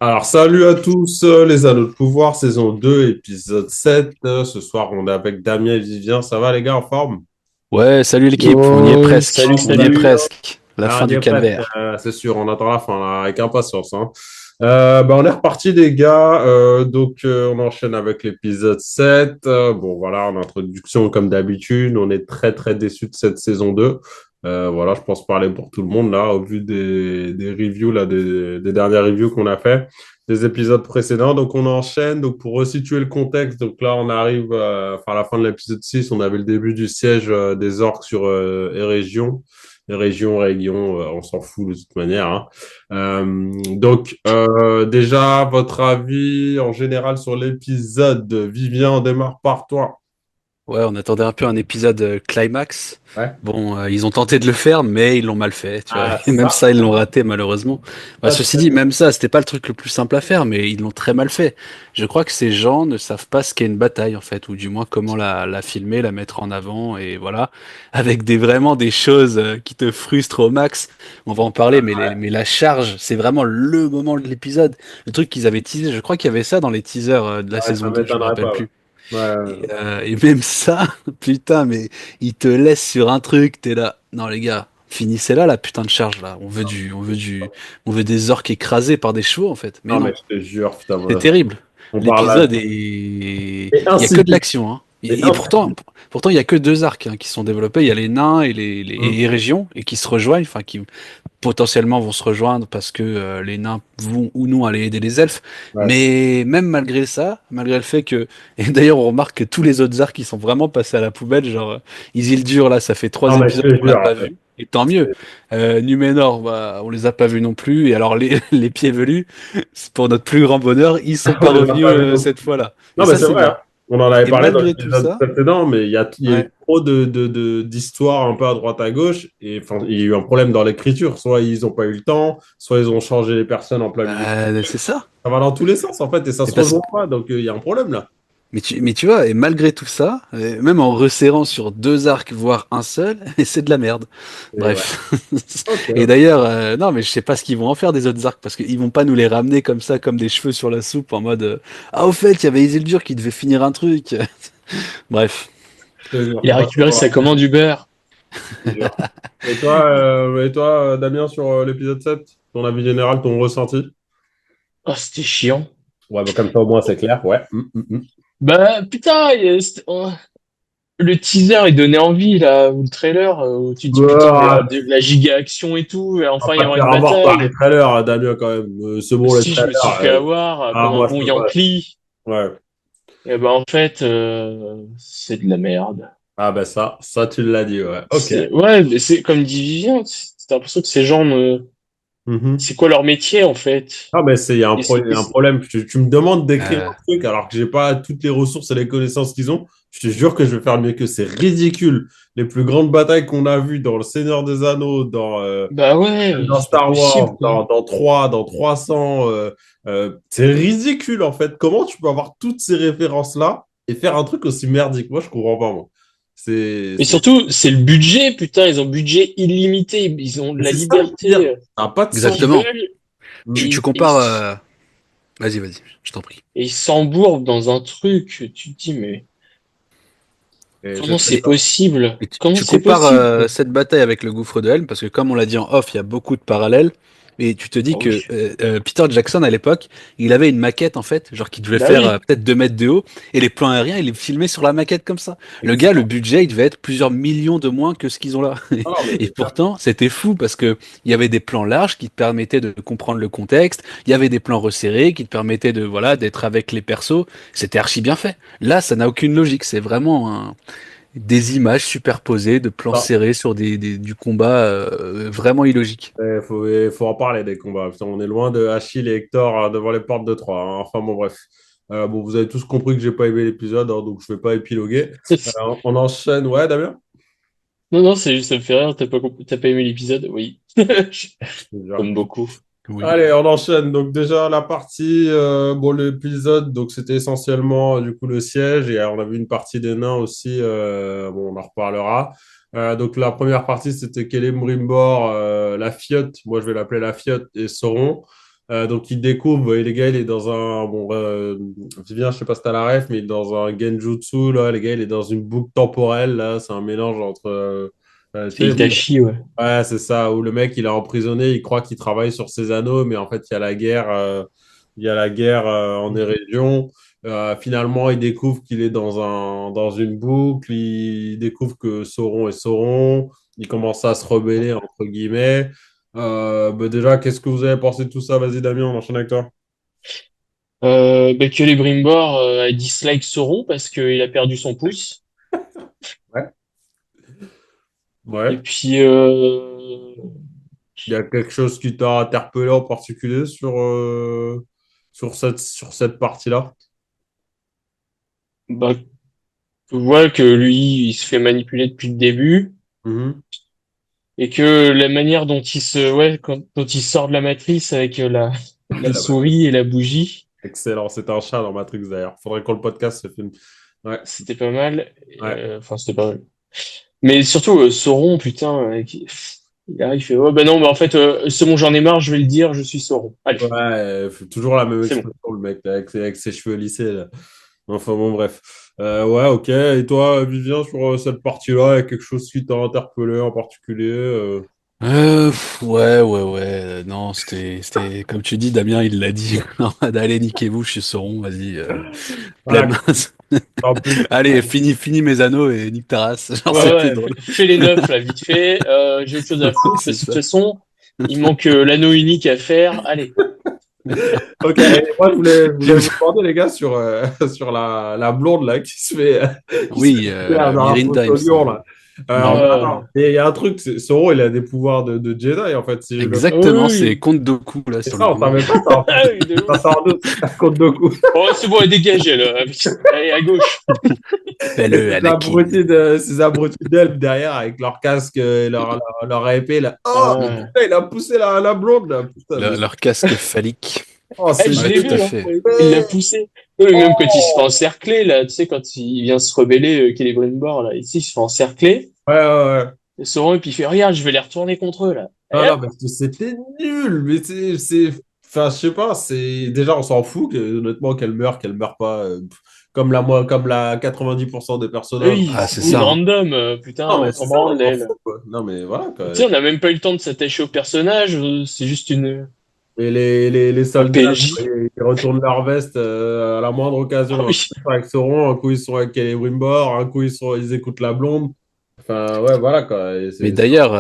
Alors, salut à tous, les Anneaux de Pouvoir, saison 2, épisode 7. Ce soir, on est avec Damien et Vivien. Ça va, les gars, en forme? Ouais, salut l'équipe, on y est Yo, presque. salut, On y est salut. presque. La Ah, fin on y du est presque, calvaire. c'est sûr, on attend la fin, là, avec impatience, hein. On est reparti, les gars. On enchaîne avec l'épisode 7. Bon, voilà, en introduction, comme d'habitude, on est très, très déçus de cette saison 2. Voilà, je pense parler pour tout le monde, là, au vu des reviews, là, des dernières reviews qu'on a fait, des épisodes précédents. Donc, on enchaîne. Donc, pour resituer le contexte, donc là, on arrive, à la fin de l'épisode 6, on avait le début du siège des orques sur Eregion. Région, on s'en fout de toute manière, hein. Déjà, votre avis en général sur l'épisode. Vivien, on démarre par toi. Ouais, on attendait un peu un épisode climax. Ouais. Bon, ils ont tenté de le faire, mais ils l'ont mal fait, tu vois. Ah, Et même ça, ça, ils l'ont raté, malheureusement. Bah, ça, ceci dit, même ça, c'était pas le truc le plus simple à faire, mais ils l'ont très mal fait. Je crois que ces gens ne savent pas ce qu'est une bataille, en fait, ou du moins comment la filmer, la mettre en avant, et voilà. Avec vraiment des choses qui te frustrent au max. On va en parler, mais la charge, c'est vraiment le moment de l'épisode. Le truc qu'ils avaient teasé, je crois qu'il y avait ça dans les teasers de la ouais, ça saison 2, je me m'étonnerait rappelle pas. plus. Ouais. Et même ça, putain, mais il te laisse sur un truc, t'es là. Non, les gars, finissez là la putain de charge là. On veut des orques écrasés par des chevaux en fait. Mais Non, mais non, je te jure, putain, c'est voilà. terrible. On parle là. L'épisode est, Et il y a que de insipide. l'action, hein. Et Et pourtant, il y a que deux arcs hein, qui sont développés. Il y a les nains et et insipide. les régions et qui se rejoignent, enfin qui potentiellement vont se rejoindre parce que les nains vont ou non aller aider les elfes. Ouais. Mais même malgré ça, malgré le fait que, et d'ailleurs on remarque que tous les autres arcs ils sont vraiment passés à la poubelle, genre Isildur là ça fait trois Non, mais je épisodes te qu'on l'a jure, pas vu. Et tant mieux. Numénor, bah, on les a pas vus non plus. Et alors les pieds velus, c'est pour notre plus grand bonheur, ils sont pas on les a revenus pas vus non plus. cette fois-là. Et Non, mais ça c'est c'est vrai, bien. hein. On en avait Et parlé dans malgré tout l'épisode ça, précédent, mais il y a eu ouais, trop d'histoires un peu à droite à gauche. Et enfin, il y a eu un problème dans l'écriture. Soit ils n'ont pas eu le temps, soit ils ont changé les personnes en plein milieu. bah, c'est ça. Ça va dans tous les sens, en fait, et ça Et se parce rejoint pas. Donc, il y a un problème là. mais tu vois, et malgré tout ça, même en resserrant sur deux arcs, voire un seul, c'est de la merde. Et ouais. Bref. Ok. Et d'ailleurs, non, mais je sais pas ce qu'ils vont en faire des autres arcs, parce qu'ils vont pas nous les ramener comme ça, comme des cheveux sur la soupe, en mode ah, au fait, il y avait Isildur qui devait finir un truc. Bref. Je te jure, Il a va récupéré sa savoir. commande Uber. Je te jure. Et toi, Damien, sur l'épisode 7, ton avis général, ton ressenti? Oh, c'était chiant. Ouais, bah, comme ça, au moins, c'est clair. Ouais. Bah, putain, le teaser, il donnait envie, là, ou le trailer, où tu te dis, putain, il va y avoir Ouah, de la giga action et tout, et on va enfin, il y pas te aura faire une avoir par les bataille. trailers, hein, Damien, quand même. C'est bon, les Si je me suis trailers. fait avoir Ah, comme un moi, je bon peux pas. Yankee, Ouais. et ben, en fait, c'est de la merde. Ah, ben ça, tu l'as dit, ouais. Ok. Ouais, mais c'est, comme dit Vivien, c'est l'impression que ces gens Mhm. c'est quoi leur métier, en fait? Ah, ben il y a Et il y a un problème. Tu me demandes d'écrire Euh, un truc alors que j'ai pas toutes les ressources et les connaissances qu'ils ont. Je te jure que je vais faire mieux que c'est ridicule. Les plus grandes batailles qu'on a vues dans Le Seigneur des Anneaux, Bah ouais, dans c'est pas Star possible, Wars, quoi. dans 3 dans 300, c'est ridicule en fait. Comment tu peux avoir toutes ces références-là et faire un truc aussi merdique? Moi, je comprends pas, moi. Et surtout, c'est le budget, putain, ils ont budget illimité, ils ont de Mais la c'est ça le liberté, pire. Ça n'a pas de ce qu'ils sens. exactement. veulent, Mm. Tu et compares. Vas-y, je t'en prie. ils s'embourbent dans un truc. Tu te dis, mais Et je comment sais c'est pas. possible? Et Comment tu c'est compares possible, quoi? cette bataille avec le gouffre de Helm, parce que comme on l'a dit en off, il y a beaucoup de parallèles. Et tu te dis Oh oui. que Peter Jackson, à l'époque, il avait une maquette, en fait, genre qui devait Bah faire oui. peut-être 2 mètres de haut, et les plans aériens, il les filmait sur la maquette comme ça. Le gars, le Exactement. budget, il devait être plusieurs millions de moins que ce qu'ils ont là. Ah non, mais Et c'est clair. pourtant, c'était fou, parce que il y avait des plans larges qui te permettaient de comprendre le contexte, il y avait des plans resserrés qui te permettaient de, voilà, d'être avec les persos. C'était archi bien fait. Là, ça n'a aucune logique. C'est vraiment des images superposées de plans Ah, serrés sur du combat vraiment illogique. il faut en parler des combats. Putain, on est loin de Achille et Hector devant les portes de Troie, hein. Enfin bon, bref. Bon, vous avez tous compris que j'ai pas aimé l'épisode, hein, donc je vais pas épiloguer. On enchaîne. Ouais, Damien? Non, non, c'est juste, ça me fait rire, t'as pas aimé l'épisode? Oui. Déjà. Comme beaucoup. Oui. Allez, on enchaîne. Donc déjà la partie, bon l'épisode, donc c'était essentiellement du coup le siège et on a vu une partie des nains aussi. Bon, on en reparlera. Donc la première partie c'était Celebrimbor, la Fiotte. Moi je vais l'appeler la Fiotte et Sauron. Donc il découvre et les gars il est dans un bon Vivien, je sais pas si t'as la ref, mais il est dans un genjutsu là. Les gars il est dans une boucle temporelle là. C'est un mélange entre tu C'est sais, Itachi, ouais. ouais, c'est ça, où le mec, il est emprisonné, il croit qu'il travaille sur ses anneaux, mais en fait, il y a la guerre, en Érégion. Finalement, il découvre qu'il est dans une boucle, il découvre que Sauron est Sauron, il commence à se rebeller, entre guillemets. Déjà, qu'est-ce que vous avez pensé de tout ça? Vas-y, Damien, on enchaîne avec toi. Que les Brimbor a dislike Sauron parce qu'il a perdu son pouce. Ouais. Et Ouais. puis, Il y a quelque chose qui t'a interpellé en particulier sur cette partie-là? bah, on voit que lui, il se fait manipuler depuis le début Mhm. et que la manière dont dont il sort de la matrice avec la souris et la bougie, Excellent, c'était un chat dans Matrix d'ailleurs. Faudrait qu'on le podcast ce film. Ouais, c'était pas mal. ouais. Enfin, c'était pas mal. Mais surtout, Sauron, putain, il arrive, il fait, oh, bah non, bah en fait, c'est bon, j'en ai marre, je vais le dire, je suis Sauron. Allez, Ouais, fait toujours la même c'est bon. expression, le mec, là, avec ses cheveux lissés. Là. Enfin bon, bref. Ouais, ok. Et toi, Vivien, sur cette partie-là, il y a quelque chose qui t'a interpellé en particulier Ouais, ouais, ouais. Non, comme tu dis, Damien, il l'a dit. En mode, allez, niquez-vous, je suis Sauron, vas-y. Voilà, Flemme. en plus, Allez, fini mes anneaux et nique ta race. Genre, Ouais, c'était ouais, drôle. fais les neufs, là, vite fait. J'ai autre chose à foutre, C'est parce que de toute ça. façon, il manque l'anneau unique à faire. Allez. ok. Et moi, je voulais vous demander, les gars, sur, sur la blonde là, qui se fait Oui, faire dans la Mirinda, il me photo Lyon, semble. là. Mhm. Attends, et il y a un truc, Sauron, il a des pouvoirs de Jedi, en fait, si je le... Ah Exactement, c'est oui, Comte Dooku, là, C'est sur le ça, on coup. savait pas ça, en fait. ah oui, de Ça ouf. sort d'où? Compte de coup. Oh, c'est bon, dégagez, là. Allez, à gauche. Et Fais-le, Anakin. ces abrutis d'elfes derrière avec leur casque et leur épée là. Oh, Ah, putain, il a poussé la blonde là. Putain, mais Leur casque phallique. oh, ah, c'est je Ouais, l'ai tout à vu, hein. fait. Il l'a génial. poussé. Oui, même quand il se fait Oh. encercler, là, tu sais, quand il vient se rebeller, Celebrimbor, là, ici, il se fait encercler. Ouais, ouais, ouais. Et Sauron, et puis il fait, regarde, je vais les retourner contre eux, là. Et Non, non, hop. parce que c'était nul. Mais enfin, je sais pas. Déjà, on s'en fout honnêtement qu'elle meure pas. Comme la 90% des personnages. Oui, Ah, c'est c'est ça, hein. random, putain, Non, mais on c'est s'en ça, on branle s'en d'elle. fout, quoi. Non, mais voilà, quoi. Tu sais, on n'a même pas eu le temps de s'attacher au personnage, c'est juste Et les un soldats, PNJ. ils retournent leur veste à la moindre occasion. Ah Un coup, oui. ils sont avec Sauron, un coup, ils sont avec Celebrimbor, un coup, ils écoutent la blonde. Enfin, ouais, voilà, quoi. Et Mais c'est... d'ailleurs,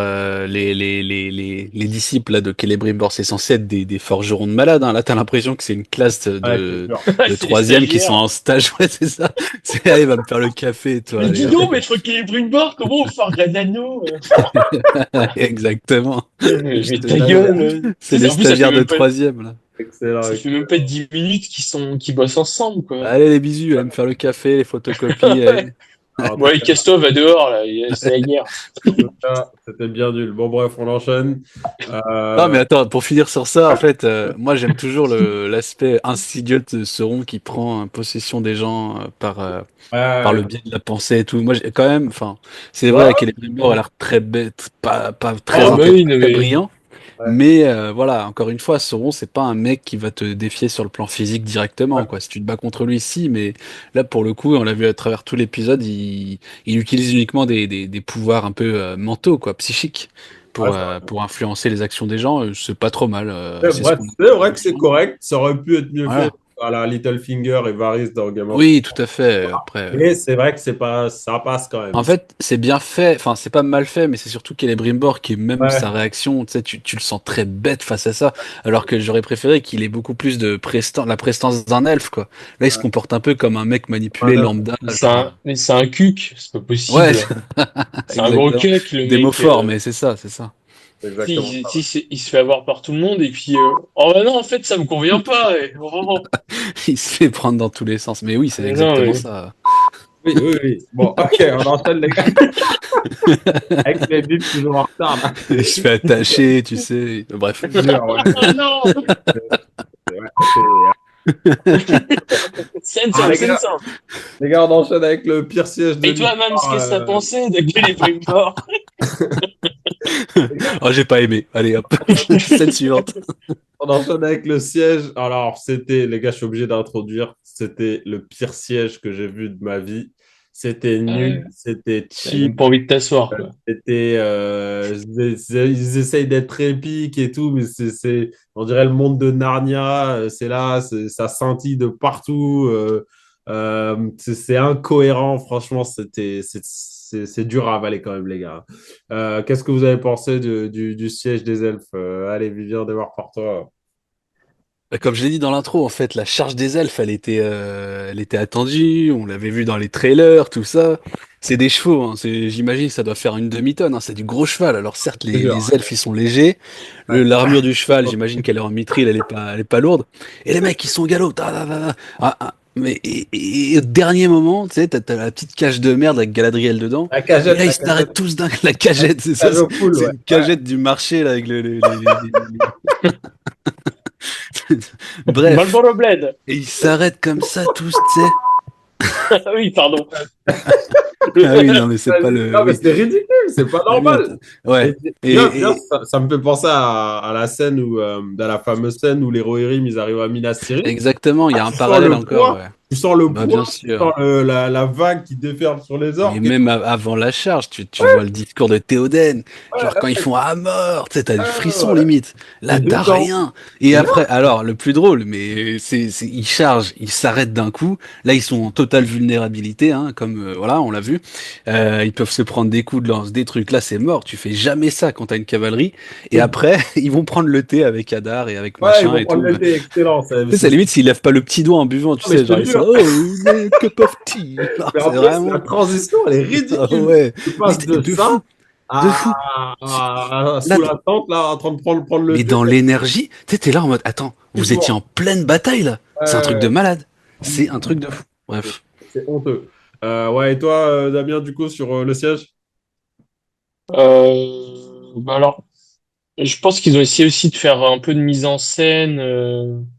les disciples là, de Celebrimbor, c'est censé être des forgerons de malades. Hein. Là, t'as l'impression que c'est une classe Ouais, c'est sûr. de C'est les troisième qui sont stagiaires. en stage. Ouais, c'est ça. C'est, allez, va me faire le café, toi. Mais Allez, dis hop. donc, maître Celebrimbor, comment on forge un anneau? Exactement. Mais C'est ta gueule. c'est Tu sais, les en plus, stagiaires de troisième, là. Excellent, ça fait même excellent. pas 10 minutes qu'ils bossent ensemble, quoi. Allez, les bisous, allez me faire le café, les photocopies. Allez. Alors, en tout Ouais, casse-toi, va dehors, là, c'est la guerre. cas, c'était bien nul. Bon, bref, on enchaîne. Non, mais Euh, attends, pour finir sur ça, en fait, moi j'aime toujours l'aspect insidieux de Sauron qui prend possession des gens par ouais, le biais de la pensée et tout. Moi, j'ai quand même, enfin, c'est ouais, vrai que les Brimbor a l'air très bête, pas très Oh, bah intelligent, oui, non, très mais. brillant. ouais, Mais voilà, encore une fois, Sauron, c'est pas un mec qui va te défier sur le plan physique directement, ouais, quoi. Si tu te bats contre lui, si, mais là, pour le coup, on l'a vu à travers tout l'épisode, il utilise uniquement des pouvoirs un peu mentaux, quoi, psychiques, ouais, pour influencer les actions des gens. C'est pas trop mal. C'est ce qu'on a c'est vrai que c'est correct. Ça aurait pu être mieux fait Voilà. à la Littlefinger et Varys dans Game of Oui, tout à fait. Après. Mais c'est vrai que c'est pas, ça passe quand même. En fait, c'est bien fait, enfin, c'est pas mal fait, mais c'est surtout Celebrimbor qui, même sa Ouais, réaction, tu sais, tu le sens très bête face à ça, alors que j'aurais préféré qu'il ait beaucoup plus de la prestance d'un elfe, quoi. Là, il se ouais. comporte un peu comme un mec manipulé Ouais, lambda, genre. Mais c'est un cuc, c'est pas Ouais, possible. C'est un gros exactement. cuck, le Des mots mec. forts, mais c'est ça, c'est ça. c'est Si, exactement ça. il se fait avoir par tout le monde, et puis. Oh, bah non, en fait, ça me convient pas. Oh, Il se fait prendre dans tous les sens. Mais oui, c'est non, exactement mais. ça. Oui, oui, oui. Bon, ok, on enchaîne les gars. Avec les bips toujours en retard, là. Il se fait attacher, tu sais. Bref. Je te jure, ouais. Ah non! Ouais, Scène Ah, simple, scène simple. les gars, on enchaîne avec le pire siège de Et toi, Mams, l'histoire. qu'est-ce que t'as pensé de Gulli Primefort? Oh, j'ai pas aimé. Allez, hop. Scène suivante. On enchaîne avec le siège. Alors, c'était, les gars, je suis obligé d'introduire. C'était le pire siège que j'ai vu de ma vie. C'était nul, c'était T'as même cheap, pas envie de t'asseoir, quoi. c'était, ils essayent d'être épiques et tout, mais on dirait le monde de Narnia. C'est là, ça scintille de partout. C'est incohérent. Franchement, c'est dur à avaler quand même, les gars. Qu'est-ce que vous avez pensé du siège des elfes? Allez, Vivien, démarre par toi. Bah, comme je l'ai dit dans l'intro, en fait, la charge des elfes, elle était attendue. On l'avait vu dans les trailers, tout ça. C'est des chevaux, hein. J'imagine que ça doit faire une demi-tonne, hein. C'est du gros cheval. Alors certes, C'est dur. les elfes, ils sont légers. Ouais. L'armure du cheval, j'imagine qu'elle est en mitril, elle est pas lourde. Et les mecs, ils sont au galop. Mais au dernier moment, tu sais, t'as la petite cage de merde avec Galadriel dedans. La Et là, cagette, ils la s'arrêtent cagette, tous d'un la cagette, c'est ça. cage au full, C'est ouais. une cagette du marché là avec Bref. Marlboro Blade. Et ils s'arrêtent comme ça tous, tu sais. Ah oui, pardon. Ah oui, non, mais c'est pas le. Non, mais Oui. c'est ridicule, c'est pas Ah oui, normal. attends. Ouais. Et bien, bien, Et, ça me fait penser à la scène où, dans la fameuse scène où les Rohirrim, ils arrivent à Minas Tirith. exactement, il y Ah, a un parallèle encore, ouais. tu sens le Bah, poids, bien tu sens sûr. la vague qui déferle sur les Mais orques. même avant la charge, tu vois le discours de Théoden. Genre quand ils Ouais, font à mort, tu sais, t'as le frisson ouais. limite. Et Là, t'as dedans, rien. Et rien. après, alors, le plus drôle, mais ils chargent, ils s'arrêtent d'un coup. Là, ils sont en totale vulnérabilité, hein, comme, voilà, on l'a vu. Ils peuvent se prendre des coups de lance, des trucs. Là, c'est mort. Tu fais jamais ça quand t'as une cavalerie. Et après, ils vont prendre le thé avec Hadar et avec Ouais, ils machin vont et prendre tout. le thé, excellent. Tu sais, c'est limite s'ils lèvent pas le petit doigt en buvant, tu Mais sais, je te genre ils sont, jure. oh, une cup of tea. Genre, Mais c'est en plus, la vraiment, transition, elle est ah ridicule. ouais, Tu mais passes de de ça fou, de fou. Là, sous la tente, là, en train de prendre le mais thé. dans l'énergie, tu sais, t'es là en mode, attends, C'est vous étiez fort. en pleine bataille là. C'est un truc de Ouais, malade. C'est un truc de fou. Bref. c'est honteux. Ouais, et toi, Damien, du coup, sur le siège? Bah alors, je pense qu'ils ont essayé aussi de faire un peu de mise en scène.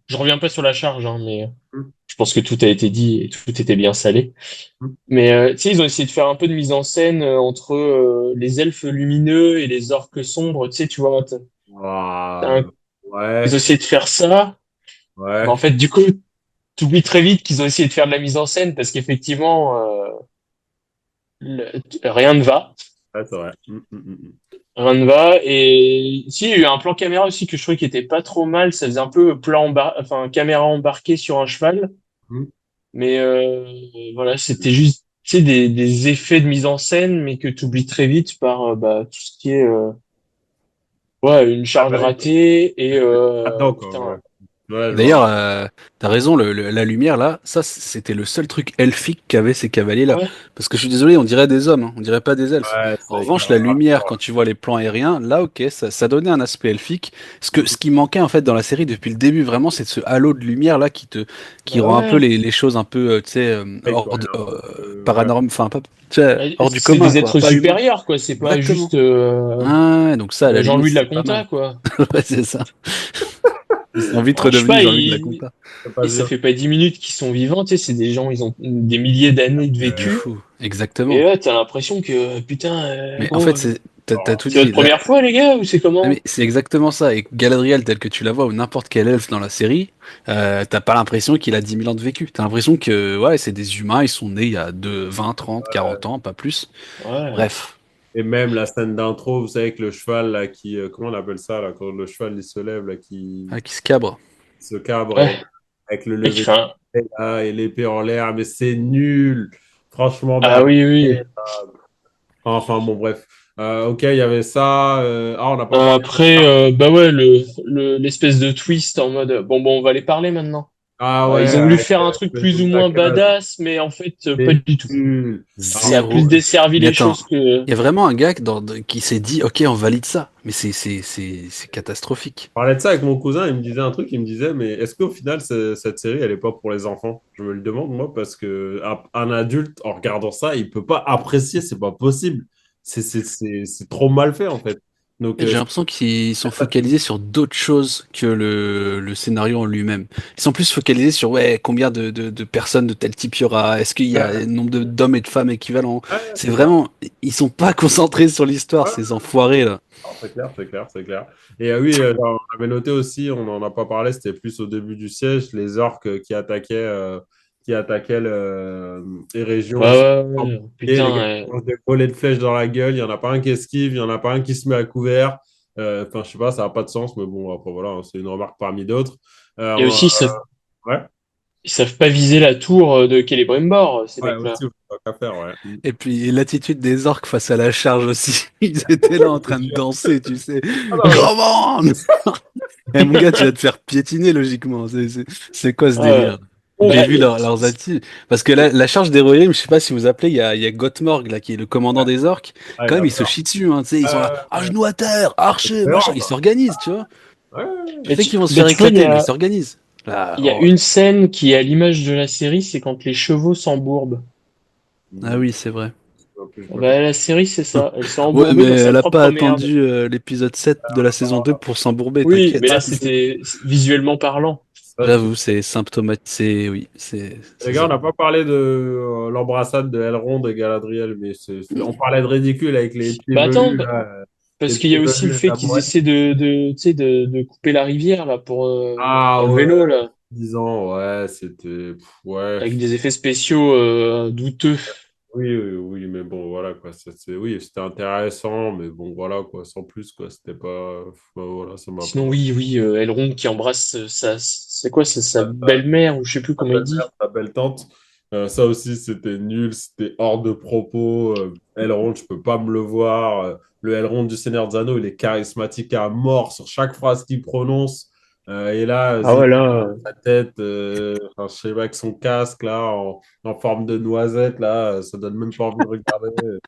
Je reviens pas sur la charge, hein, mais Hum, je pense que tout a été dit et tout était bien salé. hum. Mais tu sais, ils ont essayé de faire un peu de mise en scène entre les elfes lumineux et les orques sombres. Tu sais, tu vois, t'as Ah, un- ils ont ouais, essayé de faire ça. Mais en ouais. fait, du coup, t'oublies très vite qu'ils ont essayé de faire de la mise en scène parce qu'effectivement, rien ne va. Ouais, c'est vrai. Rien ne va. Et si, il y a eu un plan caméra aussi que je trouvais qui était pas trop mal. Ça faisait un peu enfin, caméra embarquée sur un cheval. Hum. Mais voilà, c'était juste, tu sais, des effets de mise en scène, mais que tu oublies très vite par bah, tout ce qui est ouais, une Ah, charge bah, ratée et attends, quoi, ouais. putain. Ouais, je vois. D'ailleurs, t'as raison, la lumière là, ça c'était le seul truc elfique qu'avaient ces cavaliers là. Ouais, Parce que je suis désolé, on dirait des hommes, hein, on dirait pas des elfes. Ouais, En c'est revanche, la carrément lumière, hardcore, quand tu vois les plans aériens, là ok, ça donnait un aspect elfique. Ce qui manquait en fait dans la série depuis le début vraiment, c'est ce halo de lumière là qui bah rend un peu ouais. les choses un peu, tu sais, là. Ouais, ouais. paranormal, enfin pas, tu sais, Ouais, hors du c'est commun des quoi, êtres pas humain. supérieurs, quoi. C'est pas Exactement. juste Ah, ouais, donc ça, à la limite, Jean-Louis de la c'est pas Conta, mal. quoi. Ouais, c'est ça. Ils sont vite Oh, je sais redevenus pas, Jean-Luc de la Conta. C'est pas et ça bien. fait pas 10 minutes qu'ils sont vivants, tu sais, c'est des gens, ils ont des milliers d'années de De vécu. fou, Et exactement. là, t'as l'impression que, putain, Mais en gros, fait, t'as tout c'est votre dit. première fois, les gars, ou c'est Ah, mais comment? c'est exactement ça. Et Galadriel, tel que tu la vois, ou n'importe quel elfe dans la série, t'as pas l'impression qu'il a 10 000 ans de vécu. T'as l'impression que, ouais, c'est des humains, ils sont nés il y a 20, 30, 40 ans, pas plus. Ouais. Bref. Et même la scène d'intro, vous savez, avec le cheval, là, qui, comment on appelle ça, là, quand le cheval, il se lève, là, qui Ah, qui se cabre. se cabre, Ouais. et avec le Mec, il lever de fait un... pied, là, et l'épée en l'air, mais c'est nul. Franchement, mais Ah oui, oui. enfin, bon, bref. Ok, il y avait ça. On n'a pas parlé. Après, bah ouais, l'espèce de twist en mode, bon, on va les parler maintenant. Ah ouais, Ils ont voulu avec faire un truc le plus ou moins Totaka, badass, mais en fait, pas c'est du tout. nul. Ça a Zéro. plus desservi Mais les attends, choses que... il y a vraiment un gars qui s'est dit, ok, on valide ça. Mais c'est catastrophique. Je parlais de ça avec mon cousin, il me disait un truc, il me disait, mais est-ce qu'au final, cette série, elle est pas pour les enfants? Je me le demande, moi, parce que un adulte, en regardant ça, il peut pas apprécier, c'est pas possible. C'est trop mal fait, en fait. Donc, J'ai l'impression qu'ils sont focalisés sur d'autres choses que le scénario en lui-même. Ils sont plus focalisés sur ouais, combien de personnes de tel type il y aura, est-ce qu'il y a un nombre d'hommes et de femmes équivalents. ouais, C'est c'est ça. vraiment, ils sont pas concentrés sur l'histoire, Ouais, ces enfoirés là. non, c'est clair, c'est clair, c'est clair. Et oui, on avait noté aussi, on n'en a pas parlé, c'était plus au début du siège, les orques qui attaquaient les Ouais, régions. ouais, En ouais. bouclier, les gars Putain, qui mangent des volets de flèches dans la gueule, il n'y en a pas un qui esquive, il n'y en a pas un qui se met à couvert. Enfin, je sais pas, ça n'a pas de sens, mais bon, après voilà, hein, c'est une remarque parmi d'autres. et aussi, Ouais, ils savent pas viser la tour de Celebrimbor, ces ouais, mecs-là. aussi, pas qu'à faire, ouais. Et puis l'attitude des orques face à la charge aussi. Ils étaient là en train de danser, tu sais. Ah non, mais Come on! Eh mon gars, tu vas te faire piétiner logiquement. C'est quoi ce Ouais. délire? J'ai Bah, vu leurs attitudes. Parce que la charge d'héroïne, je sais pas si vous appelez, il y a Gottmorg là, qui est le commandant des orques. ouais, Quand il a même, ils se peur. chient dessus. Hein, tu sais, ils sont là, à genoux à terre, archer, C'est machin. énorme, Ils quoi. s'organisent, tu vois. Ouais, Tu ouais, sais qu'ils vont se faire tu vois, éclater, mais ils s'organisent. Là, il y a oh. une scène qui est à l'image de la série, c'est quand les chevaux s'embourbent. Ah ouais. oui, c'est vrai. Je préfère. Bah, la série, c'est ça. Elle s'est Ouais, embourbée mais dans sa elle a pas propre merde. attendu l'épisode 7 de la saison 2 pour s'embourber, Oui, mais t'inquiète. là, Ah, tu sais, c'était visuellement parlant. ça, J'avoue, c'est symptomatique. Oui, les c'est gars, on ça. n'a pas parlé de l'embrassade de Elrond et Galadriel, mais on parlait de ridicule avec les pieds Bah, attends, velus, là. Les parce qu'il y pieds a aussi le velus et fait la qu'ils boîte. essaient tu sais, de couper la rivière, là, Ah pour le ouais, vélo, là, 10 ans, ouais, c'était. Ouais. avec des effets spéciaux, douteux. Oui, oui, oui, mais bon, voilà, quoi. Oui, c'était intéressant, mais bon, voilà, quoi. Sans plus, quoi. C'était pas. Voilà, ça m'a Sinon, pas. oui, oui, Elrond qui embrasse c'est quoi, c'est sa belle-mère, ou je sais plus Ta comment il belle-mère, dit. ta belle-tante. Ça aussi, c'était nul, c'était hors de propos. Elrond, je peux pas me le voir. Le Elrond du Seigneur des Anneaux, il est charismatique à mort sur chaque phrase qu'il prononce. Et là, Ah, voilà. sa tête, enfin, je sais pas, avec son casque, là, en forme de noisette, là, ça donne même pas envie de regarder.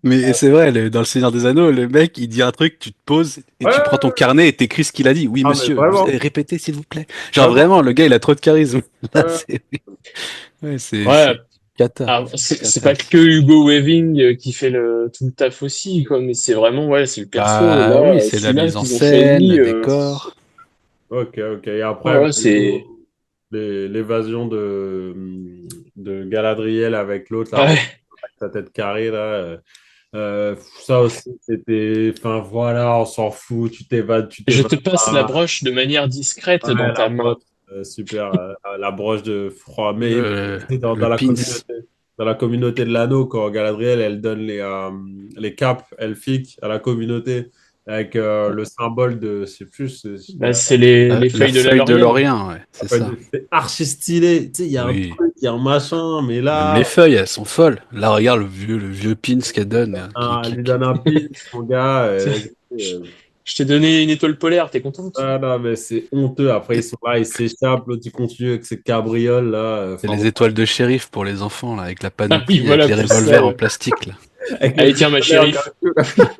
Mais c'est vrai, dans Le Seigneur des Anneaux, le mec, il dit un truc, tu te poses et tu prends ton Ouais, carnet et t'écris ce qu'il a dit. Oui, ah, mais monsieur, vous vraiment, avez répété, s'il vous plaît. Genre vraiment. vraiment, le gars, il a trop de charisme. Là, Ouais. ouais, Ouais, c'est cata. alors, c'est Cata. pas que Hugo Weaving qui fait tout le taf aussi, quoi, mais c'est vraiment, ouais, c'est le perso. Bah Là, oui, c'est la celui-là mise en qu'ils ont scène, choisi, le décor. Ok, ok. Et ouais, après, ouais, c'est, l'évasion de Galadriel avec l'autre, là, avec ouais. sa tête carrée, là. Ça aussi, c'était. Enfin, voilà, on s'en fout, tu Je t'évades te passe la pas. broche de manière discrète dans Ouais, la ta main. broche, super. La broche de froid. Mais Le, c'est le pins. dans la communauté de l'anneau, quand Galadriel, elle donne les capes elfiques à la communauté avec le symbole de. Je sais plus, Bah, c'est les La feuilles de la feuille de Laurienne. Lorient, ouais, c'est ça. c'est archi stylé. Tu sais, il y a un Oui. truc, il y a un machin, mais Même les là, feuilles, elles sont folles. Là, regarde le vieux pins qu'elle donne. elle lui donne un pitch, mon gars. Je t'ai donné une étoile polaire, t'es contente? Ah non, mais c'est honteux. Après, ils sont là, ils s'échappent. L'autre, il continue avec ses cabrioles, là. C'est Enfin, les bon. étoiles de shérif pour les enfants, là, avec la Ah oui, panoplie, avec voilà les pour ça, revolvers en ouais. plastique, là. Avec les Allez, tiens, ma pistolets en shérif. caoutchouc.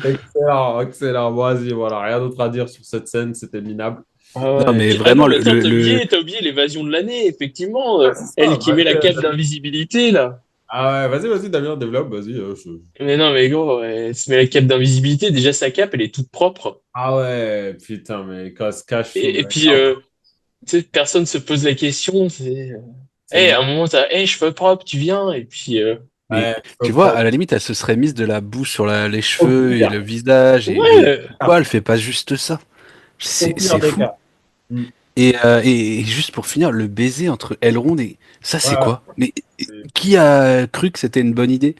Excellent, excellent. Bon, vas-y, voilà. Rien d'autre à dire sur cette scène. C'était minable. Ah Non, ouais. mais Ah non, vraiment, mais attends, t'as oublié l'évasion de l'année, effectivement. Ouais, c'est ça. Elle qui met la Vas-y, cape d'invisibilité, là. ah ouais, vas-y, Damien, développe. Vas-y. Mais non, mais gros, elle se met la cape d'invisibilité. Déjà, sa cape, elle est toute propre. Ah ouais, putain, mais quand elle se cache sous Et le. puis, tu sais, personne se pose la question. C'est À un moment, cheveux propres, tu viens. Et puis, mais ouais, tu faut vois, prendre à la limite, elle se serait mise de la boue sur les au cheveux et pire, le visage, mais ouais, pourquoi elle fait pas juste ça? au pire C'est des fou. cas. Mm. Et juste pour finir, le baiser entre Elrond et... Ça, Ouais, c'est quoi? Mais c'est qui a cru que c'était une bonne idée?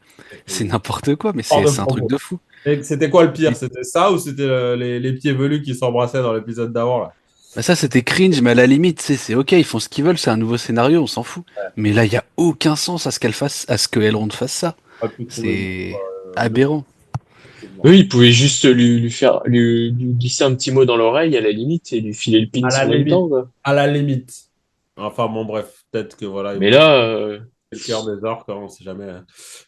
C'est c'est n'importe quoi, mais hors de c'est un truc propos. de fou. Et c'était quoi le pire? Et- C'était ça ou c'était les pieds velus qui s'embrassaient dans l'épisode d'avant, là? Bah ça, c'était cringe, mais à la limite, c'est ok, ils font ce qu'ils veulent, c'est un nouveau scénario, on s'en fout. Mais là, il y a aucun sens à ce qu'elle fasse, à ce que Elrond fasse ça. Pas pu trouver mieux, C'est quoi. aberrant. Oui, il pouvait juste lui glisser un petit mot dans l'oreille à la limite et lui filer le pins À la en même temps, limite. quoi. À la limite. Enfin, bon, bref, peut-être que voilà, ils Mais vont là, le cœur des orques, hein, on sait jamais. Hein.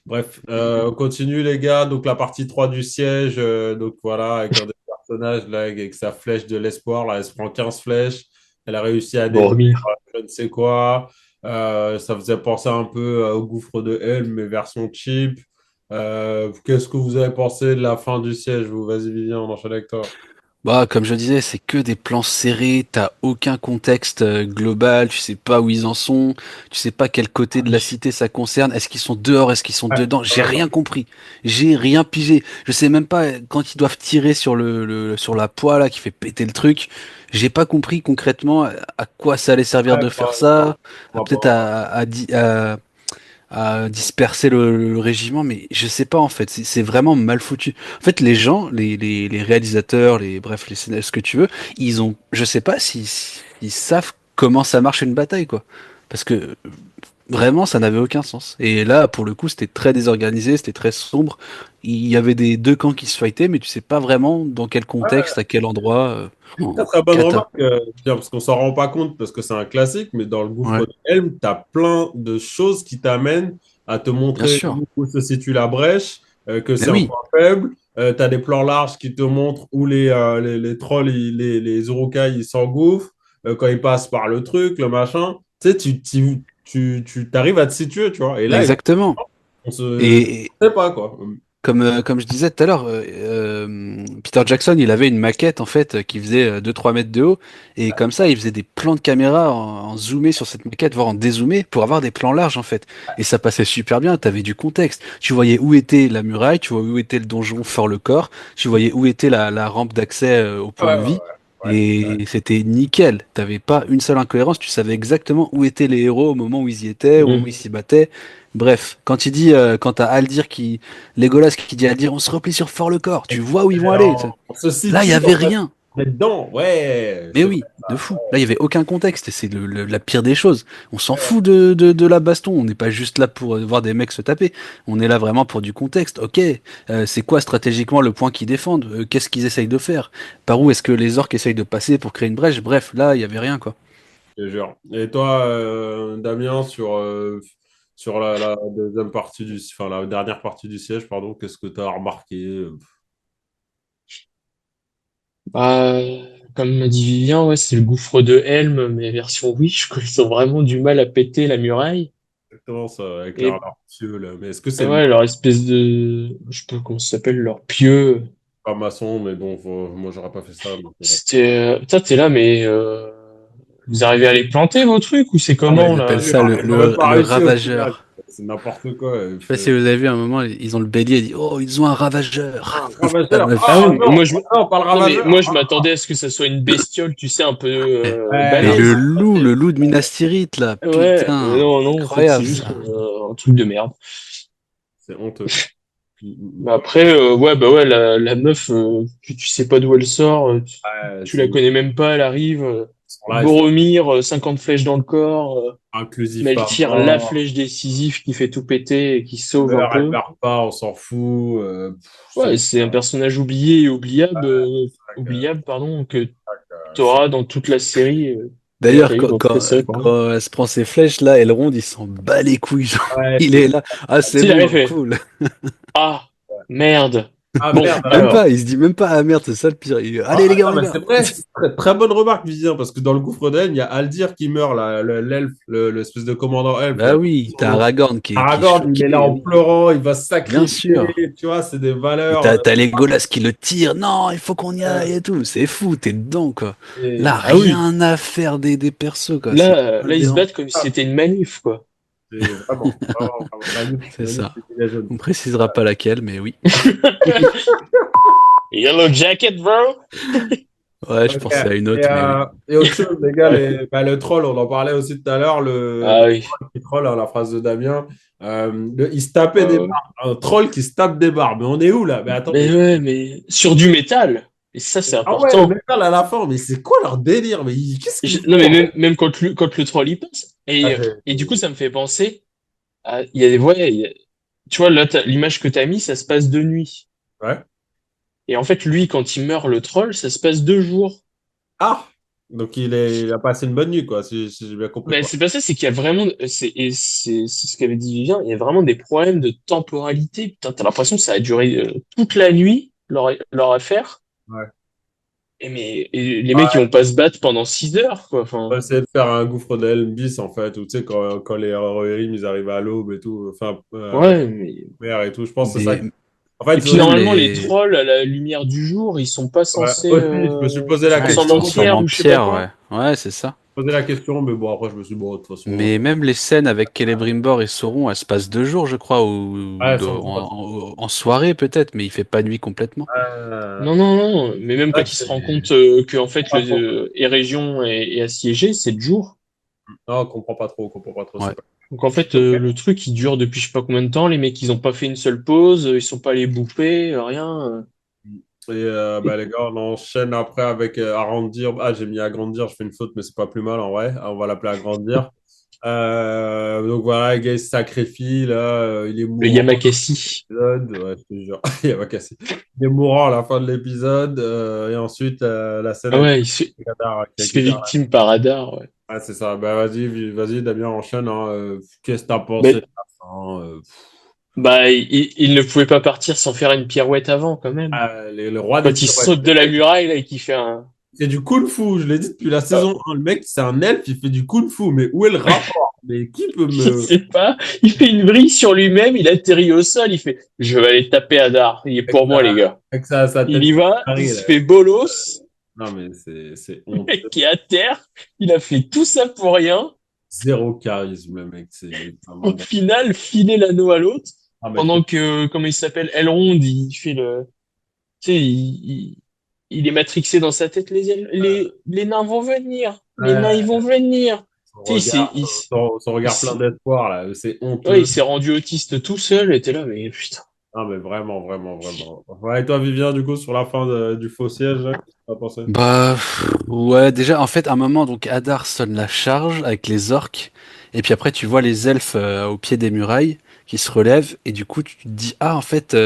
Bref, on continue, les gars. Donc, la partie 3 du siège. Donc, voilà, avec un des personnages, là, avec sa flèche de l'espoir. Là, elle se prend 15 flèches. Elle a réussi à détruire Boromir. je ne sais quoi. Ça faisait penser un peu au gouffre de Helm, mais version cheap. Qu'est-ce que vous avez pensé de la fin du siège, vous? Vas-y, Vivien, on enchaîne avec toi. Bah, comme je disais, c'est que des plans serrés, t'as aucun contexte global, tu sais pas où ils en sont, tu sais pas quel côté de la cité ça concerne, est-ce qu'ils sont dehors, est-ce qu'ils sont Ouais, dedans, j'ai d'accord. rien compris, j'ai rien pigé, je sais même pas quand ils doivent tirer sur sur la poêle là qui fait péter le truc, j'ai pas compris concrètement à quoi ça allait servir Ouais, de faire pareil, ça, on va peut-être pas- à disperser le régiment, mais je sais pas en fait, c'est vraiment mal foutu. En fait, les gens, les réalisateurs, bref, les scénaristes, ce que tu veux, ils ont, je sais pas s'ils savent comment ça marche une bataille, quoi. Parce que vraiment, ça n'avait aucun sens. Et là, pour le coup, c'était très désorganisé, c'était très sombre. Il y avait des deux camps qui se fightaient, mais tu sais pas vraiment dans quel contexte, à quel endroit. Très très bonne Cata. remarque, Pierre, parce qu'on s'en rend pas compte parce que c'est un classique, mais dans le Ouais, gouffre de Helm, tu as plein de choses qui t'amènent à te bien montrer sûr. où se situe la brèche, que Mais c'est un oui, point faible. Tu as des plans larges qui te montrent où les trolls, les Uruk-hai, ils s'engouffrent, quand ils passent par le truc, le machin. Tu sais, tu t'arrives à te situer, tu vois. Et là, exactement. on se Et, sait pas, quoi. comme je disais tout à l'heure, Peter Jackson, il avait une maquette en fait qui faisait 2-3 mètres de haut et comme ça, il faisait des plans de caméra en zoomé sur cette maquette, voire en dézoomé pour avoir des plans larges en fait. Et ça passait super bien, tu avais du contexte. Tu voyais où était la muraille, tu voyais où était le donjon fort le corps, tu voyais où était la rampe d'accès au Ouais, point de ouais, vie. ouais. Ouais. Et c'était nickel. T'avais pas une seule incohérence. Tu savais exactement où étaient les héros au moment où ils y étaient, au moment où ils s'y battaient. Bref, quand t'as Aldir Legolas qui dit à dire on se replie sur Fort le corps, tu vois où ils vont aller. On se Là, il y situe, avait en fait, rien. on est dedans, ouais, Mais c'est vrai. oui, de fou. Là, il y avait aucun contexte et c'est la pire des choses. On s'en fout de la baston. On n'est pas juste là pour voir des mecs se taper. On est là vraiment pour du contexte. Ok, c'est quoi stratégiquement le point qu'ils défendent? Qu'est-ce qu'ils essayent de faire? Par où est-ce que les orques essayent de passer pour créer une brèche? Bref, là, il y avait rien quoi. Je te jure. Et toi, Damien, sur la deuxième partie enfin, la dernière partie du siège, pardon, qu'est-ce que tu as remarqué? Bah, comme m'a dit Vivien, ouais, c'est le gouffre de Helm, mais version Wish, quoi. Ils ont vraiment du mal à péter la muraille. Exactement ça, avec Et leur pieu, là. Mais est-ce que c'est le ouais, leur espèce de, je sais pas comment ça s'appelle, leur pieu. pas maçon, mais bon, moi, j'aurais pas fait ça. Donc, Putain, t'es là, mais vous arrivez à les planter vos trucs ou c'est Ah, mais comment Ils là? appellent dur, ça ils ont même pas le réussi au final. ravageur. C'est n'importe quoi. Je sais pas si vous avez vu à un moment, ils ont le bélier et dit oh, ils ont un ravageur. Ah, Ça ravageur. me Ah Ah oui, mais fait. moi non, pas le non mais ravageur. moi je m'attendais à ce que ça soit une bestiole, tu sais, un peu Et Ouais, le balèze. loup, le loup de Minas Tirith, là, Ouais, mais putain, non, non, en fait, c'est incroyable juste ça. un truc de merde. c'est honteux. Mais après, ouais, bah ouais, la meuf, tu sais pas d'où elle sort, Ouais, tu la connais même pas, elle arrive, sont là, ils sont Boromir, 50 flèches dans le corps, mais inclusifs elle à tire la mort. flèche décisive qui fait tout péter et qui sauve un Meurt, elle peu. perd pas, on s'en fout. Ouais, c'est un personnage oublié et vrai que- oubliable, pardon, que c'est t'auras dans toute la série. D'ailleurs, Ok, donc c'est ça, quoi. quand elle se prend ses flèches, là, Elrond, il s'en bat les couilles. Genre, ouais, il est là. Ah, c'est S'il avait bon, fait, cool. ah, merde. Ah Bon, merde, Même alors. pas, il se dit même pas, ah merde, c'est ça le pire. Ah, Allez, les gars, on attends, y mais va. c'est vrai, c'est très, très bonne remarque, Vivien, parce que dans le gouffre d'Helm, il y a Aldir qui meurt, là, l'elfe, l'espèce de commandant elfe, Bah là. oui, Son t'as nom. Aragorn qui est Aragorn, il est là choqué, en oui. pleurant, il va se Bien sûr. sacrifier, tu vois, c'est des Et valeurs. t'as Legolas qui le tire. Non, il faut qu'on y Euh, aille et tout. C'est fou, t'es dedans, quoi. Là, ah oui, rien à faire des persos, quoi. C'est là, ils se aberrant. battent comme si c'était une manif, quoi. c'est vraiment, vraiment, vraiment magnifique, C'est ça. magnifique, les jeunes. On précisera pas laquelle, mais oui. Yellow Jacket, bro! Ouais, je Ok. pensais à une autre, mais oui. Et autre chose, les gars, Ouais. le troll, on en parlait aussi tout à l'heure, Ah oui. le troll, hein, la phrase de Damien, il se tapait des Ouais. barres. Un troll qui se tape des barres. Mais on est où là? Mais attendez. Mais ouais, mais sur du métal. Et ça, c'est Ah ouais, le important. métal à la fin, mais c'est quoi leur délire? Mais qu'est-ce qu'ils Non, mais font? même quand le troll y passe. Ah, Et du coup, ça me fait penser à, il y a des, ouais, tu vois, là, l'image que t'as mis, ça se passe de nuit. ouais. Et en fait, lui, quand il meurt, le troll, ça se passe 2 jours. Ah! Donc il a passé une bonne nuit, quoi, si j'ai bien compris, Mais quoi. c'est pas ça, c'est qu'il y a vraiment, c'est ce qu'avait dit Vivien, il y a vraiment des problèmes de temporalité. Putain, t'as l'impression que ça a duré toute la nuit, leur affaire. Ouais. Et les mecs, ils Ouais, vont pas se battre pendant 6 heures, quoi. on va Enfin, essayer de faire un gouffre de bis, en fait, où tu sais, quand les Rohirrim, ils arrivent à l'aube et tout, enfin, ouais, mais... mer et tout, je pense que c'est ça. Mais En fait, Et puis c'est- même normalement, les les. trolls, à la lumière du jour, ils sont pas ouais, censés aussi, je me suis posé la Ouais, ils se transformer en question, transforment pierre en ou je sais pas pierre, ouais. quoi. Ouais, c'est ça. posé la question, mais bon, après, je me suis dit, bon, de toute façon, Mais même les scènes avec Celebrimbor et Sauron, elles se passent 2 jours, je crois, ouais, sans doute. en soirée peut-être, mais il fait pas nuit complètement. Non, non, non, mais même C'est vrai quand que il se rend compte que en fait pas le trop. Erégion est assiégé, c'est de jour. Non, on comprend pas trop, c'est Ouais. pas. Donc en fait, Ok. le truc, il dure depuis je sais pas combien de temps. Les mecs, ils ont pas fait une seule pause, ils sont pas allés bouffer, rien. Et bah, les gars, on enchaîne après avec Arandir. Ah, j'ai mis Agrandir, je fais une faute, mais c'est pas plus mal en vrai. On va l'appeler Agrandir. Donc voilà, le gars il se sacrifie, là, il est Le mourant Yamakasi. à l'épisode. Ouais, je te jure, il va casser. Il est mourant à la fin de l'épisode. Et ensuite, la scène Ah avec ouais, Gadar qui il se fait récupère. victime par radar. Ouais. Ah, c'est ça. Bah, vas-y, Damien, enchaîne, hein. Qu'est-ce que t'as pensé de Mais la fin? bah, il ne pouvait pas partir sans faire une pirouette avant, quand même. Le roi des Quand il pirouettes. saute de la muraille là et qu'il fait un. C'est du kung-fu, je l'ai dit depuis la Ah, saison 1. Le mec, c'est un elfe, il fait du kung-fu. Mais où est le rapport? Mais qui peut je me. sais pas. Il fait une vrille sur lui-même, il atterrit au sol, il fait, je vais aller taper Hadar. Il est Avec pour moi, les sa, gars. avec sa Il tête y va, il carrée, se là. fait bolos. Non, mais c'est Le honte. mec qui est à terre, il a fait tout ça pour rien. Zéro charisme, le mec. C'est Au vraiment. final, filer l'anneau à l'autre, Ah, mais pendant que, comment il s'appelle, Elrond, il fait le, tu sais, il est matrixé dans sa tête. Les nains vont venir. Les nains, ils ouais, vont venir. son Tu sais, regard, son il regard plein s'est- d'espoir, là, c'est ouais, honteux. il s'est rendu autiste tout seul, et t'es là, mais putain. Ah, mais vraiment, vraiment, vraiment. Ouais, et toi, Vivien, du coup, sur la fin du faux siège, là, qu'est-ce que t'as pensé? Bah ouais, déjà en fait à un moment donc Hadar sonne la charge avec les orques et puis après tu vois les elfes au pied des murailles qui se relèvent et du coup tu te dis ah en fait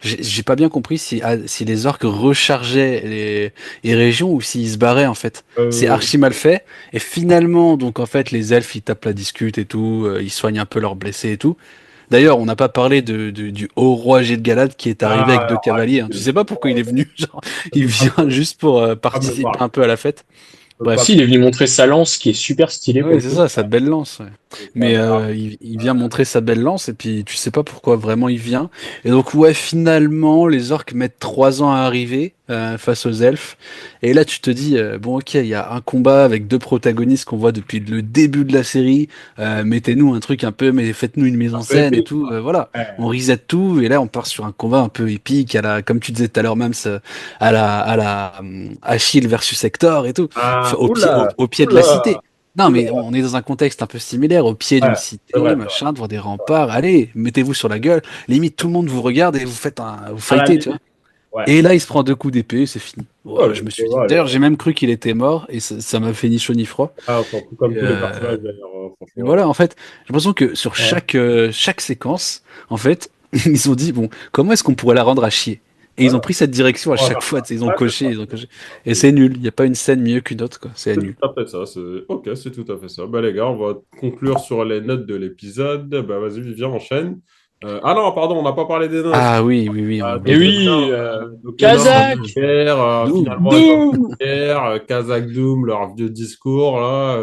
j'ai pas bien compris si les orques rechargeaient les régions ou s'ils se barraient en fait. C'est Euh, archi mal fait et finalement donc en fait les elfes ils tapent la discute et tout, ils soignent un peu leurs blessés et tout. D'ailleurs, on n'a pas parlé du haut roi Gil-galad qui est arrivé avec deux cavaliers, hein. Tu sais pas pourquoi il est venu, genre, il vient juste pour pas me le participer voir. un peu à la fête. Je peux pas. Bref. Si, il est venu montrer sa lance, qui est super stylée pour Oui, le c'est coup. ça, sa belle lance. Ouais. C'est ça, Mais il vient montrer sa belle lance et puis tu sais pas pourquoi vraiment il vient. Et donc ouais, finalement, les orques mettent 3 ans à arriver face aux elfes. Et là, tu te dis bon ok, il y a un combat avec deux protagonistes qu'on voit depuis le début de la série. Mettez-nous un truc un peu, mais faites-nous une mise un en peu scène et épique. tout. Voilà, Ouais. on reset tout et là on part sur un combat un peu épique à la, comme tu disais tout à l'heure même, à la Achille versus Hector et tout, Ah, au pied de la cité. oula, Non, oula. mais on est dans un contexte un peu similaire, au pied d'une Ouais, c'est cité, vrai, c'est vrai. machin, devant des remparts. Allez, mettez-vous sur la gueule. Limite, tout le monde vous regarde et vous À la fightez, tu vois. limite, ouais. Et là, il se prend deux coups d'épée, c'est fini. Oh, Ouah, je me suis dit. allez. D'ailleurs, j'ai même cru qu'il était mort et ça m'a fait ni chaud ni froid. Ah, on s'en fout comme Et, tous les personnages, d'ailleurs, et franchement. voilà, en fait, j'ai l'impression que sur Ouais. chaque séquence, en fait, ils ont dit bon, comment est-ce qu'on pourrait la rendre à chier? Et ils ont Voilà. pris cette direction à On va chaque faire fois, ça. tu sais, ils ont Ouais, c'est coché, ça. ils ont coché. Et c'est nul. Il n'y a pas une scène mieux qu'une autre, quoi. C'est C'est nul. tout à fait ça. Ok, c'est tout à fait ça. Bah, les gars, on va conclure sur les notes de l'épisode. Bah, vas-y, Vivien, enchaîne. Ah non, pardon, on n'a pas parlé des notes. Ah oui, oui, oui, on a Et oublié Donc, des oui, les nains vont Kazakh, se faire, Doom. finalement, ils vont Doom, se faire, Kazakh Doom, leur vieux discours, là.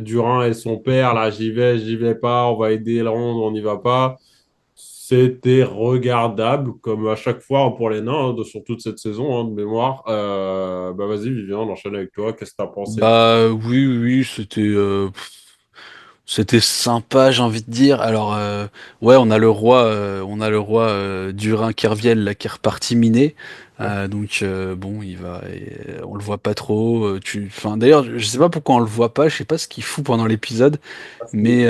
Durin et son père, là, j'y vais pas, on va aider le Ronde, on n'y va pas. C'était regardable, comme à chaque fois pour les nains, sur toute cette saison, de mémoire. Bah vas-y, Vivien, on enchaîne avec toi. Qu'est-ce que t'as pensé? Bah oui, oui, oui, c'était sympa, j'ai envie de dire. Alors ouais, on a le roi Durin Kerviel là qui est reparti miner. Donc bon, on le voit pas trop. Enfin d'ailleurs, je sais pas pourquoi on le voit pas. Je sais pas ce qu'il fout pendant l'épisode, mais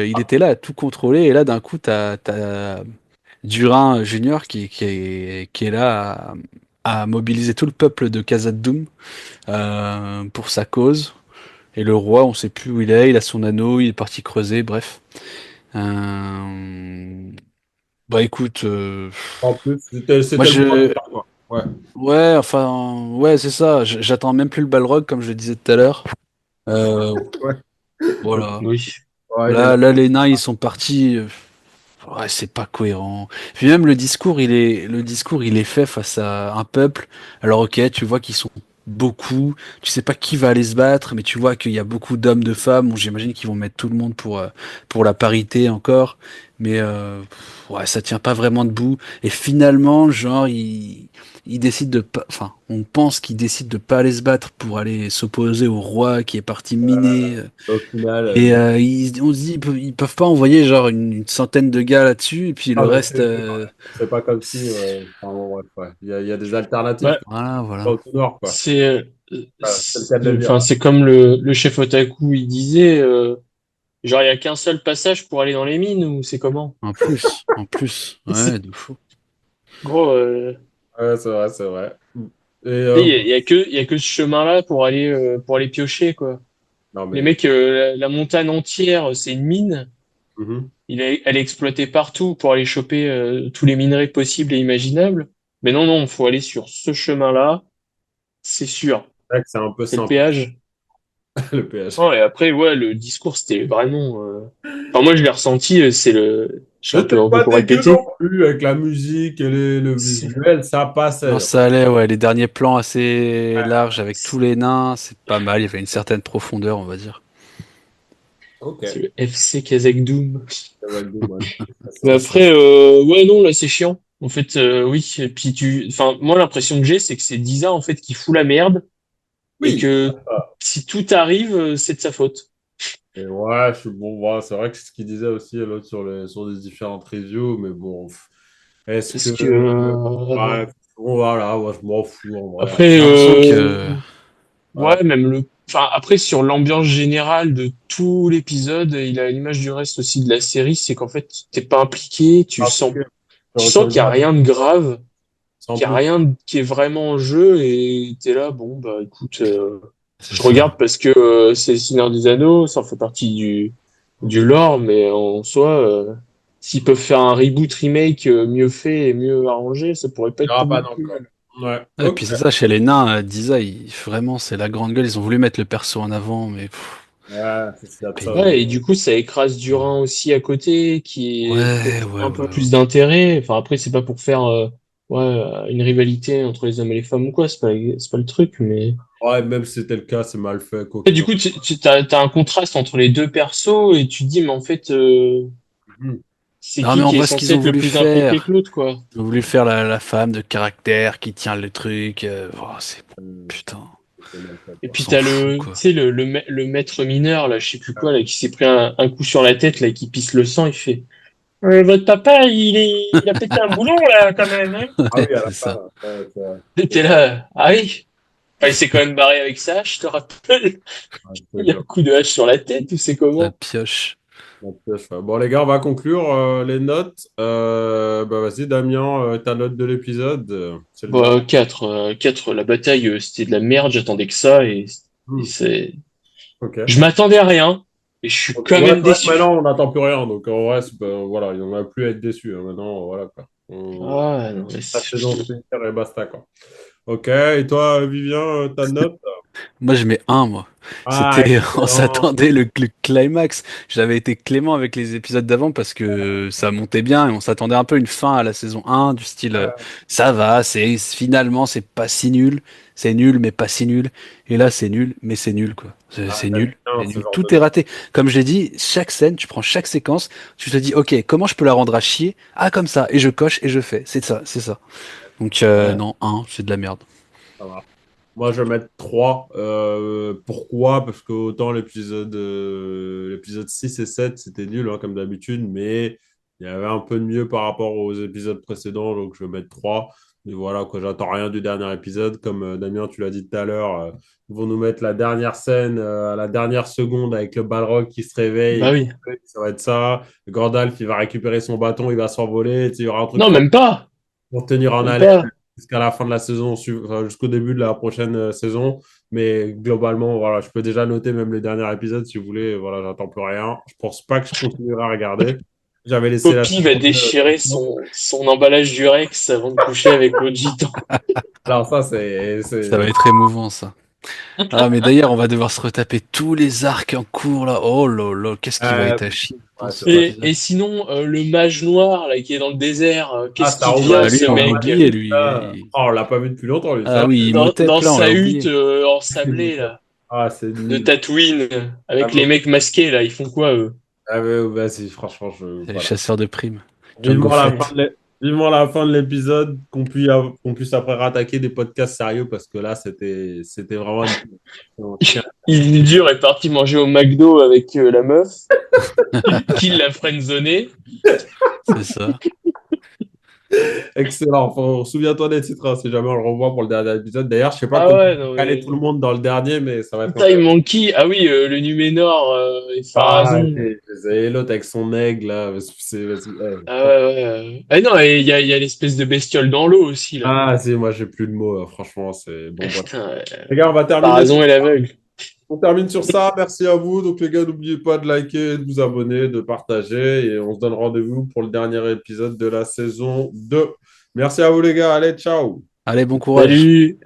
il était là à tout contrôler et là d'un coup t'as Durin Junior qui est là à mobiliser tout le peuple de Khazad-dûm pour sa cause. Et le roi, on sait plus où il a son anneau, il est parti creuser, bref. Euh, Bah écoute, En plus, c'était moi c'était le point de je, dire, quoi. Ouais. ouais, enfin, ouais, c'est ça. J'attends même plus le Balrog comme je le disais tout à l'heure. Euh, Ouais. voilà. Oui. Ouais, il est là. Là, les nains, ils sont partis. Ouais, c'est pas cohérent. Puis même le discours, il est fait face à un peuple. Alors ok, tu vois qu'ils sont beaucoup. Tu sais pas qui va aller se battre, mais tu vois qu'il y a beaucoup d'hommes, de femmes. Bon, j'imagine qu'ils vont mettre tout le monde pour la parité encore. Mais ouais, ça tient pas vraiment debout. Et finalement, genre, il décide de pas. Enfin, on pense qu'il décide de pas aller se battre pour aller s'opposer au roi qui est parti miner. Au final, Et on se dit, ils peuvent pas envoyer genre une centaine de gars là-dessus, et puis ah, le mais reste. c'est pas comme si. Enfin, bon, bref, ouais. Il y a des alternatives, Ouais, quoi. Voilà, Pas voilà. au tout nord, quoi. c'est, C'est le cas de le dire. enfin, c'est comme le chef Otaku, il disait, genre, il y a qu'un seul passage pour aller dans les mines, ou c'est comment? En plus, ouais, de fou. Gros, Ouais, c'est vrai, c'est vrai. Et tu sais, il y a que ce chemin-là pour aller piocher, quoi. non, Les mais. mecs, la montagne entière, c'est une mine. Mhm. Elle est exploitée partout pour aller choper tous les minerais possibles et imaginables. Mais non, non, faut aller sur ce chemin-là, c'est sûr. C'est vrai que c'est un peu C'est le simple, péage. le PH. Oh, et après, ouais, le discours, c'était vraiment. Enfin, moi, je l'ai ressenti. C'est le. Je suis C'était un peu pas pour dégueu non répéter. plus avec la musique et le C'est visuel, ça Non, passait. ça allait, ouais. Les derniers plans assez Ouais. larges avec tous les nains, c'est pas mal. Il y avait une certaine profondeur, on va dire. Ok. c'est le FC Kazakh Doom. Ça va être dommage. Mais Ça, ça, après, ouais, non, là, c'est chiant. En fait, oui. Et puis enfin, moi, l'impression que j'ai, c'est que c'est Disa en fait qui fout la merde et oui. que si tout arrive, c'est de sa faute. Et ouais, je suis bon. Ouais, c'est vrai que c'est ce qu'il disait aussi l'autre sur les différentes reviews, mais bon, est-ce que Parce que ouais, bon, voilà, moi je m'en fous en vrai. après, J'ai l'impression que. Ouais, ouais, même enfin après sur l'ambiance générale de tout l'épisode, il a l'image du reste aussi de la série, c'est qu'en fait t'es pas impliqué, tu ah, sens, ok. tu Tu sens qu'il y a regardes rien de grave, sans qu'il y a plus. rien qui est vraiment en jeu et t'es là, bon bah écoute, C'est je regarde ça. parce que c'est le Seigneur des Anneaux, ça en fait partie du Mhm. lore, mais en soi, s'ils peuvent faire un reboot remake mieux fait et mieux arrangé, ça pourrait pas Il n'y être aura pas non plus d'encore. mal. Ouais, Et ok. puis c'est ça, chez les nains, Disa, vraiment, c'est la grande gueule. Ils ont voulu mettre le perso en avant, mais. Ouais, c'est ça Pénible. aussi. Ouais, et du coup, ça écrase Durin aussi à côté, qui est Ouais, peut-être ouais, un peu ouais, plus d'intérêt. Enfin, après, c'est pas pour faire ouais, une rivalité entre les hommes et les femmes ou quoi, c'est pas le truc, mais. Ouais, même si c'était le cas, c'est mal fait, quoi Et qu'il du en coup, t'as un contraste entre les deux persos et tu te dis, mais en fait, soit. c'est non, mais on qui est voit ce censé qu'ils ont être le voulu plus impliqué que faire. l'autre, quoi. Ils ont voulu faire la femme de caractère qui tient le truc. Oh, c'est Mhm. putain, C'est mal fait, Et quoi. puis on s'en t'as fout tu quoi. sais, le maître mineur, là, je sais plus quoi, là, qui s'est pris un coup sur la tête, là, qui pisse le sang, il fait. Votre papa, il a pété un boulon, là, quand même, hein. Ah oui, à la C'est fin, ça. là. Ouais, c'est vrai. Et t'es là, ah oui. Enfin, il s'est quand même barré avec sa hache, je te rappelle. Ouais, Il y a un coup de hache sur la tête, ou c'est La comment? pioche. bon, les gars, on va conclure les notes. Bah, vas-y, Damien, ta note de l'épisode, c'est le Bah, dernier. 4, la bataille, c'était de la merde, j'attendais que ça, et Hmm. c'est. Ok. Je m'attendais à rien, et je suis Ok. quand Ouais, même c'est vrai que déçu. maintenant, on n'attend plus rien. Donc, en vrai, voilà, il n'en a plus à être déçu, hein. Maintenant, voilà, quoi. Ah, non, mais La saison se finit et basta, quoi. Ok. Et toi, Vivien, ta note? Moi, je mets un, moi. Ah, C'était, on excellent. s'attendait le climax. J'avais été clément avec les épisodes d'avant parce que ça montait bien et on s'attendait un peu à une fin à la saison un du style, ça va, finalement, c'est pas si nul. C'est nul, mais pas si nul. Et là, c'est nul, mais c'est nul, quoi. Ah, C'est t'aimes nul. bien C'est ce nul. genre de Tout est raté. Comme je l'ai dit, chaque scène, tu prends chaque séquence, tu te dis, ok, comment je peux la rendre à chier? Ah, comme ça. Et je coche et je fais. C'est ça, c'est ça. Donc, ouais. non, un, c'est de la merde. Ça va. Moi, je vais mettre 3. Pourquoi? Parce que autant l'épisode 6 et 7 c'était nul, hein, comme d'habitude, mais il y avait un peu de mieux par rapport aux épisodes précédents, donc je vais mettre 3. Mais voilà, quoi, j'attends rien du dernier épisode. Comme Damien, tu l'as dit tout à l'heure, ils vont nous mettre la dernière scène à la dernière seconde avec le Balrog qui se réveille Bah et oui. ça va être ça. Gandalf, il va récupérer son bâton, il va s'envoler. Tu sais, il y aura un truc Non, même pas. pour tenir en Même haleine pas. jusqu'à la fin de la saison, enfin, jusqu'au début de la prochaine saison. Mais globalement, voilà, je peux déjà noter même les derniers épisodes si vous voulez. Voilà, j'attends plus rien. Je pense pas que je continuerai à regarder. J'avais laissé la Poppy va déchirer son emballage du Rex avant de coucher avec l'autre gitan. Alors ça, Ça va être émouvant, ça. Ah, mais d'ailleurs, on va devoir se retaper tous les arcs en cours, là. Oh là là, qu'est-ce qui va Euh, être à chier dans ouais, cet c'est vrai. Et épisode. sinon, le mage noir là qui est dans le désert, Ah, qu'est-ce qu'il devient Saruman, Ah, lui, ce on l'a mec oublié, ça, lui. oh, on l'a pas vu depuis longtemps, lui. Ah Ça, oui, Imhotep, dans là, on sa l'a hutte oublié. ensablée là ah, c'est de nul. Tatooine Ah, avec les mecs masqués là, ils font quoi eux? ah, mais, vas-y, franchement, C'est les voilà. chasseurs de primes. Jango Vivement la fin Fett. de vivement la fin de l'épisode, qu'on puisse après rattaquer des podcasts sérieux, parce que là, c'était vraiment une chien. Il dur est parti manger au McDo avec la meuf, qui l'a friendzoné. C'est ça. Excellent. Souviens-toi des titres, hein, si jamais on le revoit pour le dernier épisode. D'ailleurs, je sais pas Ah comment ouais, non caler tout mais le monde dans le dernier, mais ça va être Time intéressant. Monkey, ah oui, le Numénor et Ah, Pharazôn. et l'autre avec son aigle, là. Ah ouais, ouais. Ah non, et il y a l'espèce de bestiole dans l'eau aussi là. Ah, si, moi, j'ai plus de mots. Franchement, c'est bon. Bref. Putain, Les gars, Pharazôn est l'aveugle. on termine sur ça. Merci à vous. Donc, les gars, n'oubliez pas de liker, de vous abonner, de partager. Et on se donne rendez-vous pour le dernier épisode de la saison 2. Merci à vous, les gars. Allez, ciao. Allez, bon courage. Salut!